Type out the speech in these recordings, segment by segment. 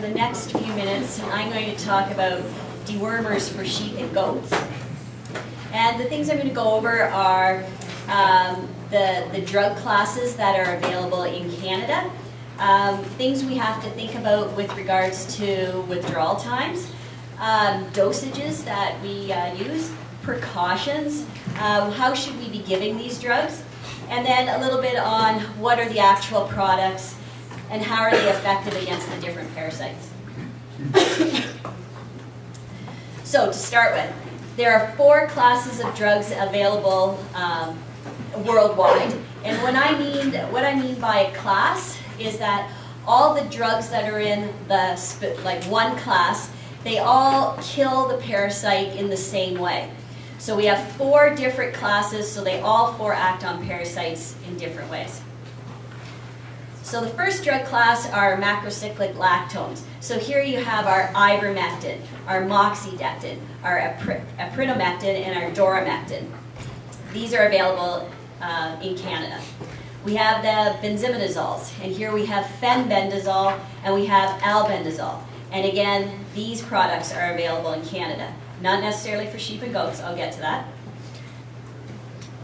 for the next few minutes, I'm going to talk about dewormers for sheep and goats. And the things I'm going to go over are the drug classes that are available in Canada, things we have to think about with regards to withdrawal times, dosages that we use, precautions, how should we be giving these drugs, and then a little bit on what are the actual products and how are they effective against the different parasites. So to start with, there are 4 classes of drugs available worldwide. And what I mean by a class is that all the drugs that are in the one class, they all kill the parasite in the same way. So we have 4 different classes, so they all 4 act on parasites in different ways. So the first drug class are macrocyclic lactones. So here you have our ivermectin, our moxidectin, our aprinomectin, and our doramectin. These are available in Canada. We have the benzimidazoles, and here we have fenbendazole, and we have albendazole. And again, these products are available in Canada. Not necessarily for sheep and goats, I'll get to that.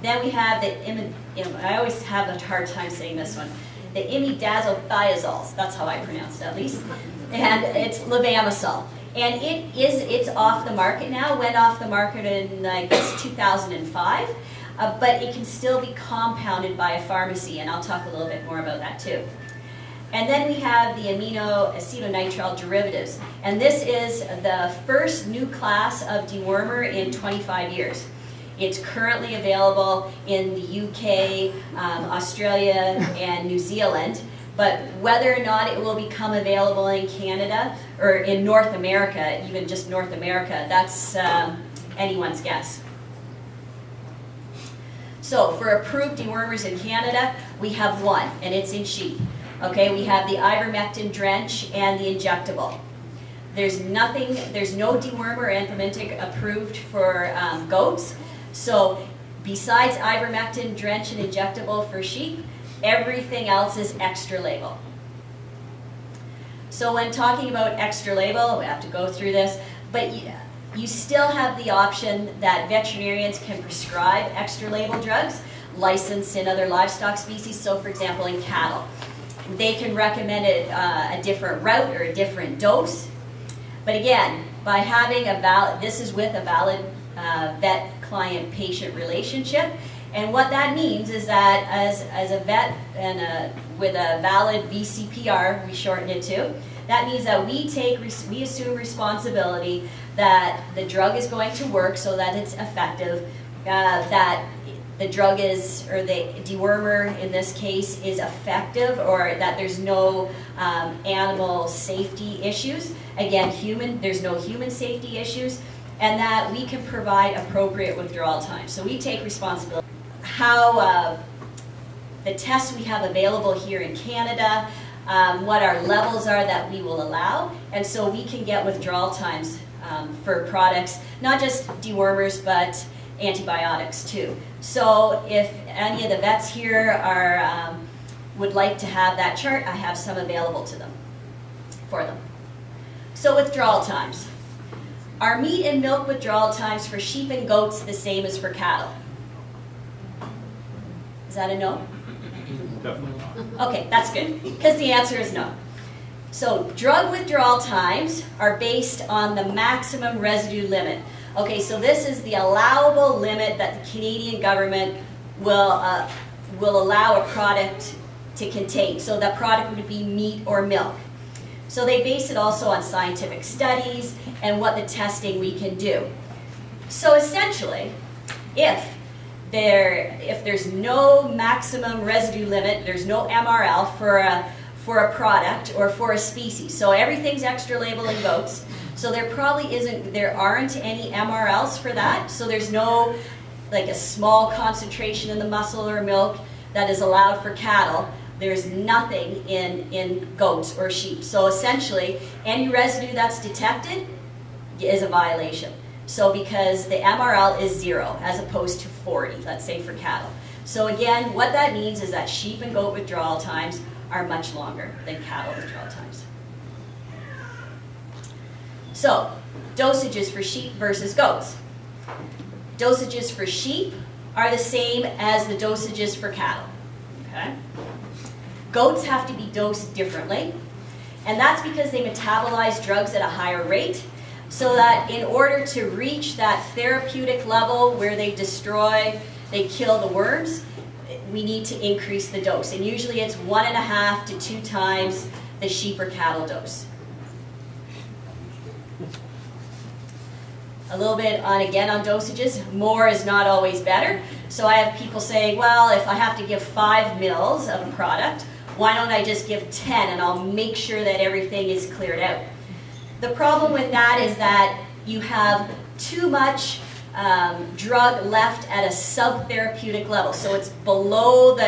Then we have I always have a hard time saying this one, the imidazothiazoles, that's how I pronounce it at least, and it's levamisole. And it's off the market now, went off the market in, I guess, 2005, but it can still be compounded by a pharmacy, and I'll talk a little bit more about that too. And then we have the aminoacetonitrile derivatives, and this is the first new class of dewormer in 25 years. It's currently available in the UK, Australia, and New Zealand, but whether or not it will become available in Canada, or in North America, even just North America, that's anyone's guess. So for approved dewormers in Canada, we have 1, and it's in sheep. Okay, we have the ivermectin drench and the injectable. There's no dewormer anthelmintic approved for goats. So besides ivermectin drench and injectable for sheep, everything else is extra label. So when talking about extra label, we have to go through this, but you still have the option that veterinarians can prescribe extra label drugs licensed in other livestock species. So for example, in cattle, they can recommend a different route or a different dose. But again, by having this is with a valid vet-client-patient relationship. And what that means is that as a vet and with a valid VCPR, we shorten it to, that means that we assume responsibility that the drug is going to work so that it's effective, that the drug is, or the dewormer in this case, is effective, or that there's no animal safety issues. Again, there's no human safety issues, and that we can provide appropriate withdrawal time. So we take responsibility. How the tests we have available here in Canada, what our levels are that we will allow, and so we can get withdrawal times for products, not just dewormers, but antibiotics too. So if any of the vets here would like to have that chart, I have some available for them. So withdrawal times. Are meat and milk withdrawal times for sheep and goats the same as for cattle? Is that a no? Definitely not. Okay, that's good, because the answer is no. So drug withdrawal times are based on the maximum residue limit. Okay, so this is the allowable limit that the Canadian government will allow a product to contain. So that product would be meat or milk. So they base it also on scientific studies and what the testing we can do. So essentially, if there's no maximum residue limit, there's no MRL for a product or for a species. So everything's extra label in goats. So there aren't any MRLs for that. So there's no, like a small concentration in the muscle or milk that is allowed for cattle. There's nothing in goats or sheep. So essentially, any residue that's detected is a violation. So because the MRL is 0 as opposed to 40, let's say for cattle. So again, what that means is that sheep and goat withdrawal times are much longer than cattle withdrawal times. So, dosages for sheep versus goats. Dosages for sheep are the same as the dosages for cattle. Okay? Goats have to be dosed differently, and that's because they metabolize drugs at a higher rate, so that in order to reach that therapeutic level where they destroy, they kill the worms, we need to increase the dose. And usually it's 1.5 to 2 times the sheep or cattle dose. A little bit again on dosages. More is not always better. So I have people say, well, if I have to give 5 mils of a product, why don't I just give 10 and I'll make sure that everything is cleared out. The problem with that is that you have too much drug left at a subtherapeutic level. So it's below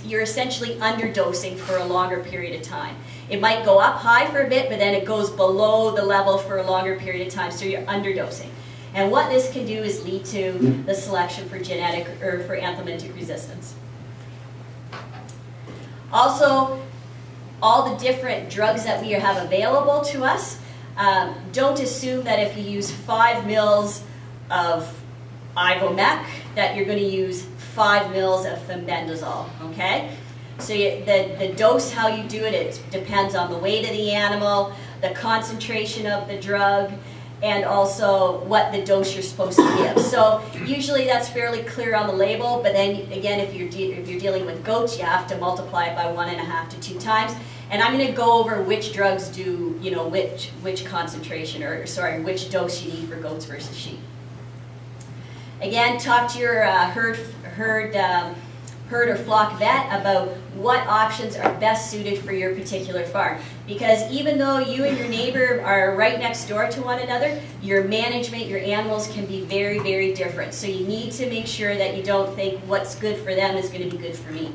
you're essentially underdosing for a longer period of time. It might go up high for a bit, but then it goes below the level for a longer period of time, so you're underdosing. And what this can do is lead to the selection for genetic or for anthelmintic resistance. Also, all the different drugs that we have available to us, don't assume that if you use 5 mils of Ivomec that you're going to use 5 mils of fenbendazole, okay? So the dose, how you do it, it depends on the weight of the animal, the concentration of the drug, and also what the dose you're supposed to give. So usually that's fairly clear on the label, but then again, if you're dealing with goats, you have to multiply it by 1.5 to 2 times. And I'm going to go over which drugs do, which concentration, or sorry, which dose you need for goats versus sheep. Again, talk to your herd or flock vet about what options are best suited for your particular farm. Because even though you and your neighbor are right next door to one another, your management, your animals can be very, very different. So you need to make sure that you don't think what's good for them is going to be good for me.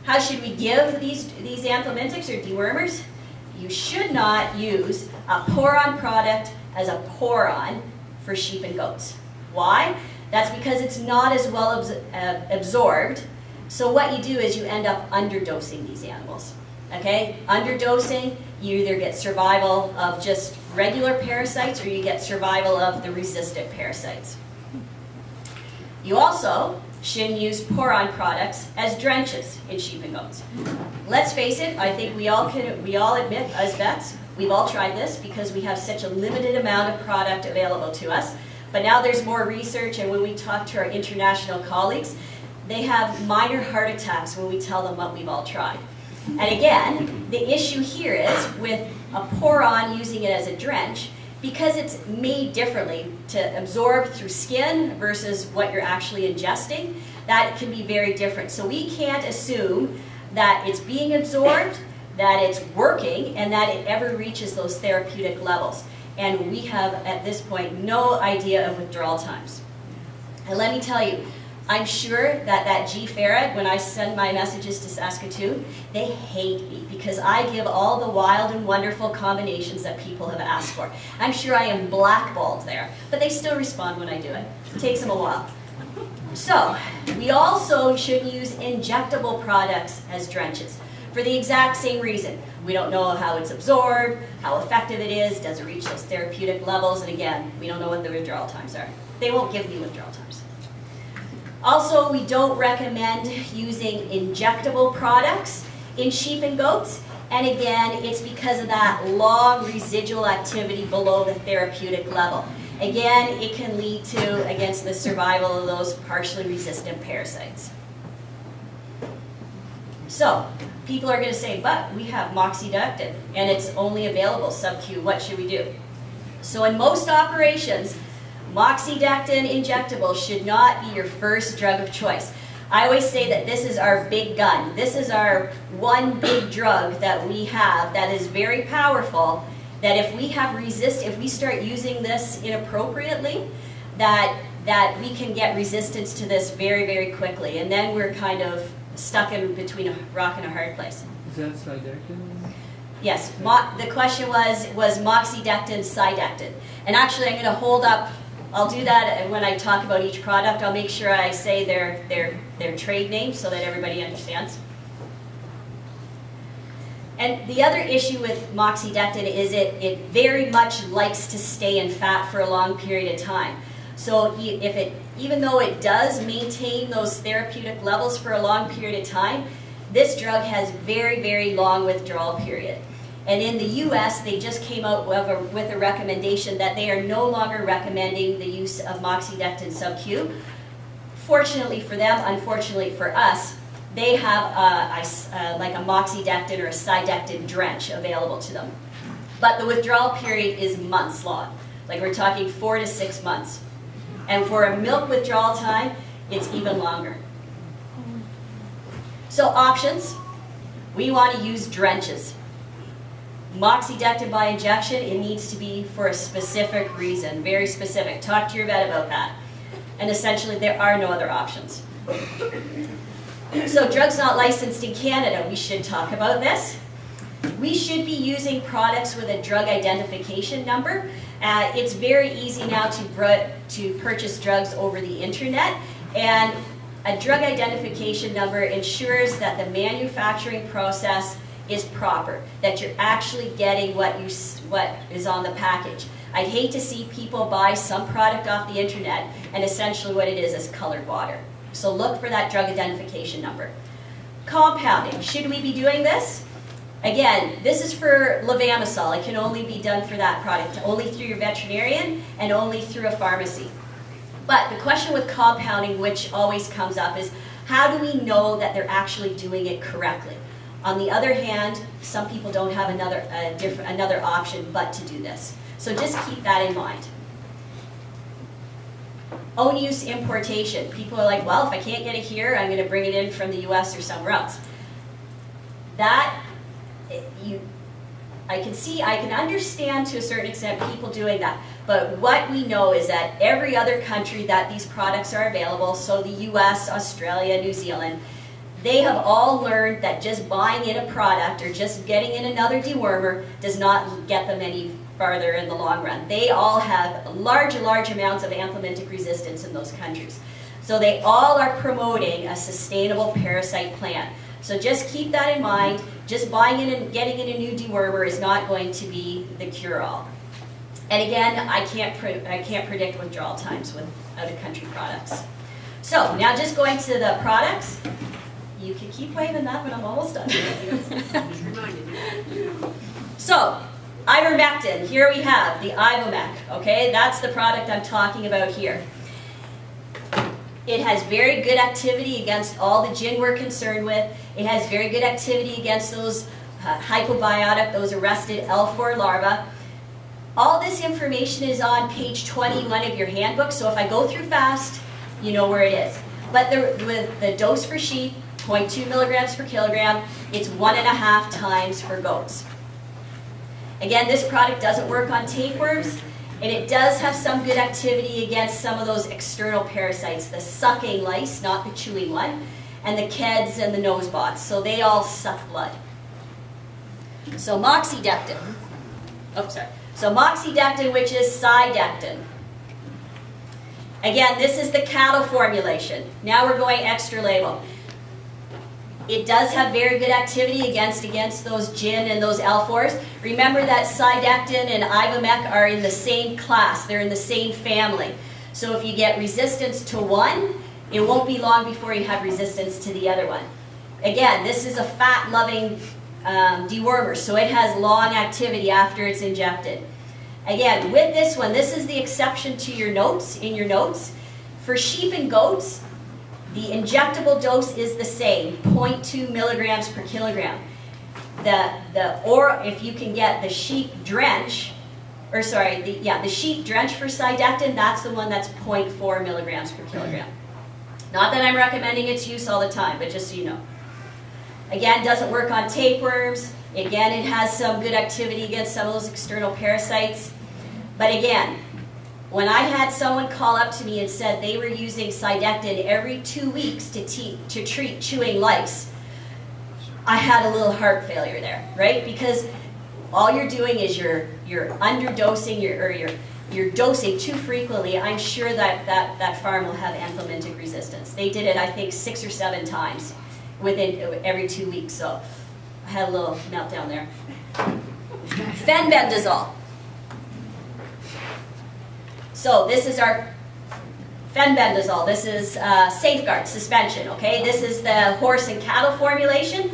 How should we give these anthelmintics or dewormers? You should not use a pour-on product as a pour-on for sheep and goats. Why? That's because it's not as well absorbed. So what you do is you end up underdosing these animals. Okay? Underdosing, you either get survival of just regular parasites or you get survival of the resistant parasites. You also shouldn't use pour-on products as drenches in sheep and goats. Let's face it, I think we all admit as vets, we've all tried this because we have such a limited amount of product available to us. But now there's more research, and when we talk to our international colleagues, they have minor heart attacks when we tell them what we've all tried. And again, the issue here is with a pour-on using it as a drench, because it's made differently to absorb through skin versus what you're actually ingesting, that can be very different. So we can't assume that it's being absorbed, that it's working, and that it ever reaches those therapeutic levels. And we have, at this point, no idea of withdrawal times. And let me tell you, I'm sure that G-Ferret, when I send my messages to Saskatoon, they hate me because I give all the wild and wonderful combinations that people have asked for. I'm sure I am blackballed there, but they still respond when I do it. It takes them a while. So, we also shouldn't use injectable products as drenches for the exact same reason. We don't know how it's absorbed, how effective it is, does it reach those therapeutic levels, and again, we don't know what the withdrawal times are. They won't give me withdrawal times. Also, we don't recommend using injectable products in sheep and goats, and again, it's because of that long residual activity below the therapeutic level. Again, it can lead to, against the survival of those partially resistant parasites. So, people are going to say, but we have moxidectin, and it's only available sub-Q. What should we do? So in most operations, moxidectin injectable should not be your first drug of choice. I always say that this is our big gun. This is our one big drug that we have that is very powerful, that if we have if we start using this inappropriately, that we can get resistance to this very, very quickly. And then we're kind of stuck in between a rock and a hard place. Is that Cydectin? Yes. The question was moxidectin Cydectin? And actually, I'm going to hold up. I'll do that when I talk about each product. I'll make sure I say their trade name so that everybody understands. And the other issue with moxidectin is it very much likes to stay in fat for a long period of time. So even though it does maintain those therapeutic levels for a long period of time, this drug has very, very long withdrawal period. And in the US, they just came out with a recommendation that they are no longer recommending the use of moxidectin sub-Q. Fortunately for them, unfortunately for us, they have like a moxidectin or a sidectin drench available to them. But the withdrawal period is months long. Like we're talking 4 to 6 months. And for a milk withdrawal time, it's even longer. So options, we want to use drenches. Moxidectin by injection, it needs to be for a specific reason, very specific. Talk to your vet about that. And essentially, there are no other options. So drugs not licensed in Canada, we should talk about this. We should be using products with a drug identification number. It's very easy now to purchase drugs over the internet, and a drug identification number ensures that the manufacturing process is proper, that you're actually getting what is on the package. I'd hate to see people buy some product off the internet and essentially what it is colored water. So look for that drug identification number. Compounding, should we be doing this? Again, this is for levamisole. It can only be done for that product, only through your veterinarian and only through a pharmacy. But the question with compounding, which always comes up, is how do we know that they're actually doing it correctly? On the other hand, some people don't have another option but to do this. So just keep that in mind. Own use importation. People are like, well, if I can't get it here, I'm going to bring it in from the US or somewhere else. I can understand to a certain extent people doing that. But what we know is that every other country that these products are available, so the US, Australia, New Zealand, they have all learned that just buying in a product or just getting in another dewormer does not get them any farther in the long run. They all have large amounts of anthelmintic resistance in those countries. So they all are promoting a sustainable parasite plan. So just keep that in mind. Just buying in and getting in a new dewormer is not going to be the cure-all. And again, I can't predict withdrawal times with out-of-country products. So now just going to the products. You can keep waving that, but I'm almost done. So, ivermectin, here we have the Ivomec, okay? That's the product I'm talking about here. It has very good activity against all the gin we're concerned with. It has very good activity against those hypobiotic, those arrested L4 larvae. All this information is on page 21 of your handbook, so if I go through fast, you know where it is. But with the dose for sheep, 0.2 milligrams per kilogram, it's 1.5 times for goats. Again, this product doesn't work on tapeworms, and it does have some good activity against some of those external parasites, the sucking lice, not the chewing one, and the keds and the nose bots, so they all suck blood. So moxidectin. So moxidectin, which is sidectin. Again, this is the cattle formulation. Now we're going extra label. It does have very good activity against those gin and those L4s. Remember that sidectin and Ivomec are in the same class. They're in the same family. So if you get resistance to one, it won't be long before you have resistance to the other one. Again, this is a fat-loving dewormer, so it has long activity after it's injected. Again, with this one, this is the exception to your notes, in your notes. For sheep and goats, the injectable dose is the same, 0.2 milligrams per kilogram. Or if you can get the sheep drench, the sheep drench for sidectin, that's the one that's 0.4 milligrams per kilogram. Not that I'm recommending its use all the time, but just so you know. Again, doesn't work on tapeworms. Again, it has some good activity against some of those external parasites. But again, when I had someone call up to me and said they were using sidectin every 2 weeks to treat chewing lice, I had a little heart failure there, right? Because all you're doing is you're underdosing, you're dosing too frequently. I'm sure that farm will have anthelmintic resistance. They did it, I think, 6 or 7 times within every 2 weeks. So I had a little meltdown there. Fenbendazole. So this is our fenbendazole. This is Safeguard suspension, okay? This is the horse and cattle formulation.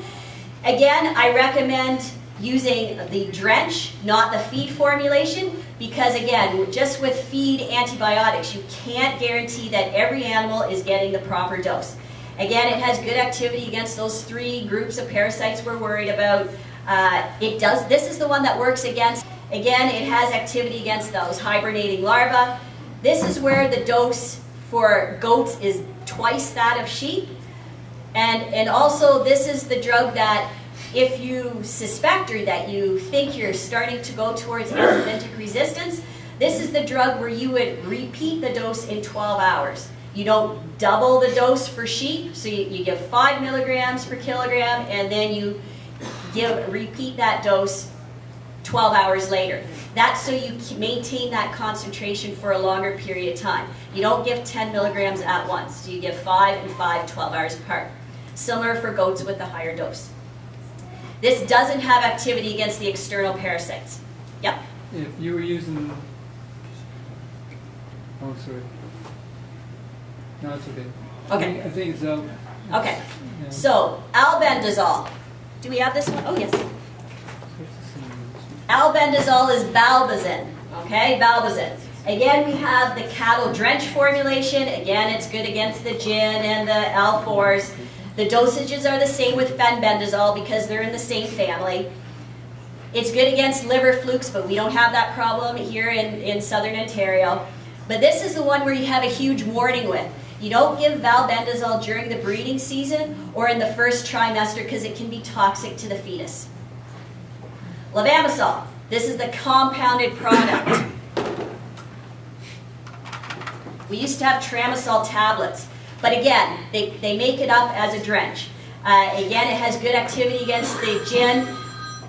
Again, I recommend using the drench, not the feed formulation, because again, just with feed antibiotics, you can't guarantee that every animal is getting the proper dose. Again, it has good activity against those 3 groups of parasites we're worried about. This is the one that works against, again, it has activity against those hibernating larvae. This is where the dose for goats is twice that of sheep. And also, this is the drug that if you suspect or that you think you're starting to go towards antibiotic resistance, this is the drug where you would repeat the dose in 12 hours. You don't double the dose for sheep, so you give 5 milligrams per kilogram, and then you repeat that dose 12 hours later. That's so you maintain that concentration for a longer period of time. You don't give 10 milligrams at once, so you give 5 and 5, 12 hours apart. Similar for goats with the higher dose. This doesn't have activity against the external parasites. Yep? If you were using, oh sorry, no it's okay. Okay. I think it's Okay, yeah. so albendazole. Do we have this one? Oh yes. Albendazole is Balbazin, okay, Balbazin. Again, we have the cattle drench formulation. Again, it's good against the gin and the L4s. The dosages are the same with fenbendazole because they're in the same family. It's good against liver flukes, but we don't have that problem here in southern Ontario. But this is the one where you have a huge warning with. You don't give valbendazole during the breeding season or in the first trimester because it can be toxic to the fetus. Levamisole. This is the compounded product. We used to have tramadol tablets, but again, they make it up as a drench. Again, it has good activity against the gin.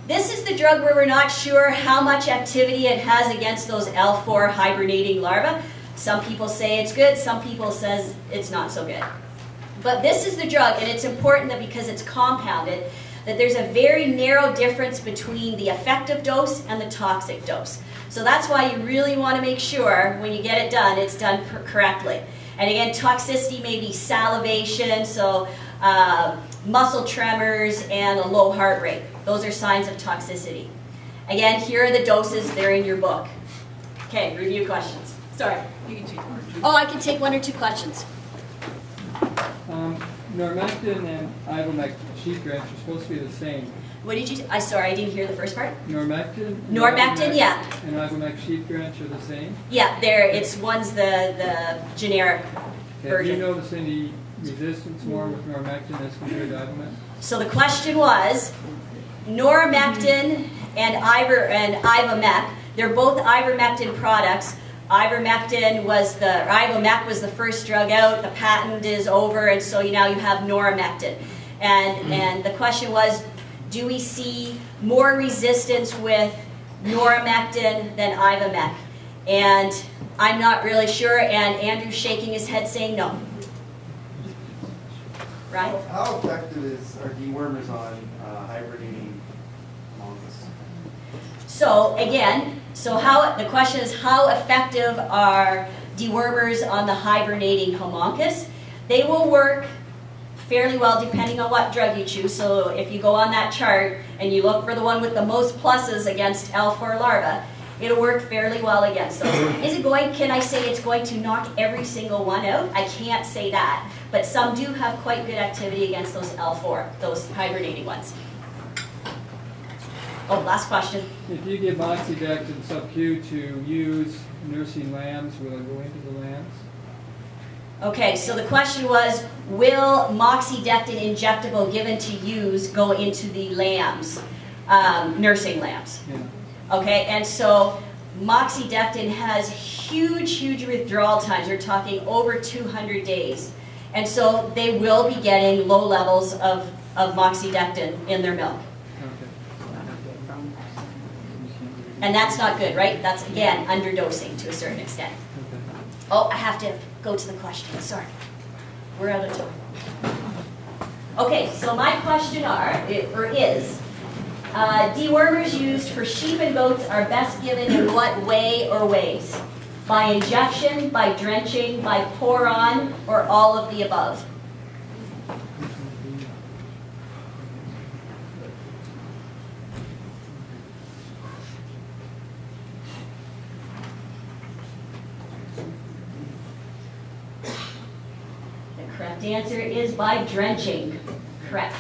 This is the drug where we're not sure how much activity it has against those L4 hibernating larvae. Some people say it's good, some people says it's not so good. But this is the drug, and it's important that because it's compounded, that there's a very narrow difference between the effective dose and the toxic dose. So that's why you really want to make sure when you get it done, it's done correctly. And again, toxicity may be salivation, so muscle tremors, and a low heart rate. Those are signs of toxicity. Again, here are the doses. They're in your book. Okay, review questions. Sorry. You can take one. Oh, I can take 1 or 2 questions. Normectin and Ivomec sheep drench are supposed to be the same. What did you? Sorry, I didn't hear the first part. Normectin. Normectin, yeah. And Ivomec sheep drench are the same. Yeah, one's the generic Okay, version. do you notice any resistance more with Normectin as compared to Ivomec? So the question was, Normectin and Ivomec, they're both ivermectin products. Ivomec was the first drug out, the patent is over, and so now you have Normectin. And the question was, do we see more resistance with Normectin than Ivomec? And I'm not really sure, and Andrew's shaking his head saying no. Right? How effective are dewormers on hibernating monkeys? So again, the question is, how effective are dewormers on the hibernating homunculus? They will work fairly well depending on what drug you choose. So if you go on that chart and you look for the one with the most pluses against L4 larvae, it'll work fairly well against those. Can I say it's going to knock every single one out? I can't say that. But some do have quite good activity against those L4, those hibernating ones. Oh, last question. If you give moxidectin sub-Q to use nursing lambs, will it go into the lambs? Okay, so the question was, will moxidectin injectable given to use go into the lambs, nursing lambs? Yeah. Okay, and so moxidectin has huge withdrawal times. We're talking over 200 days. And so they will be getting low levels of moxidectin in their milk. And that's not good, right? That's, again, underdosing to a certain extent. Oh, I have to go to the question. Sorry. We're out of time. Okay, so my question is, Dewormers used for sheep and goats are best given in what way or ways? By injection, by drenching, by pour on, or all of the above? The correct answer is by drenching. Correct.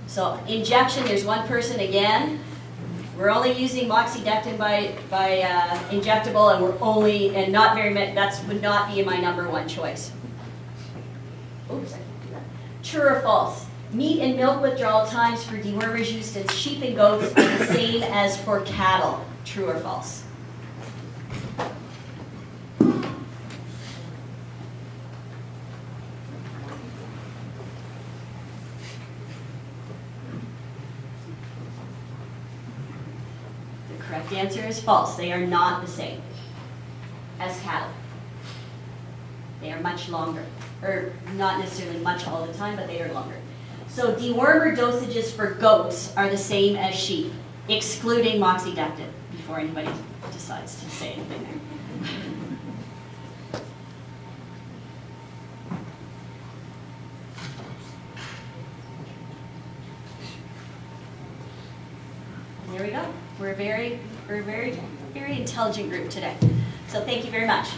So injection, there's one person again. We're only using moxidectin by injectable, and not very many. That would not be my number one choice. Oops, I can't do that. True or false? Meat and milk withdrawal times for dewormers used in sheep and goats are the same as for cattle. True or false? Correct answer is false. They are not the same as cattle. They are much longer, or not necessarily much all the time, but they are longer. So dewormer dosages for goats are the same as sheep, excluding moxidectin, before anybody decides to say anything there. There we go. We're a very intelligent group today. So thank you very much.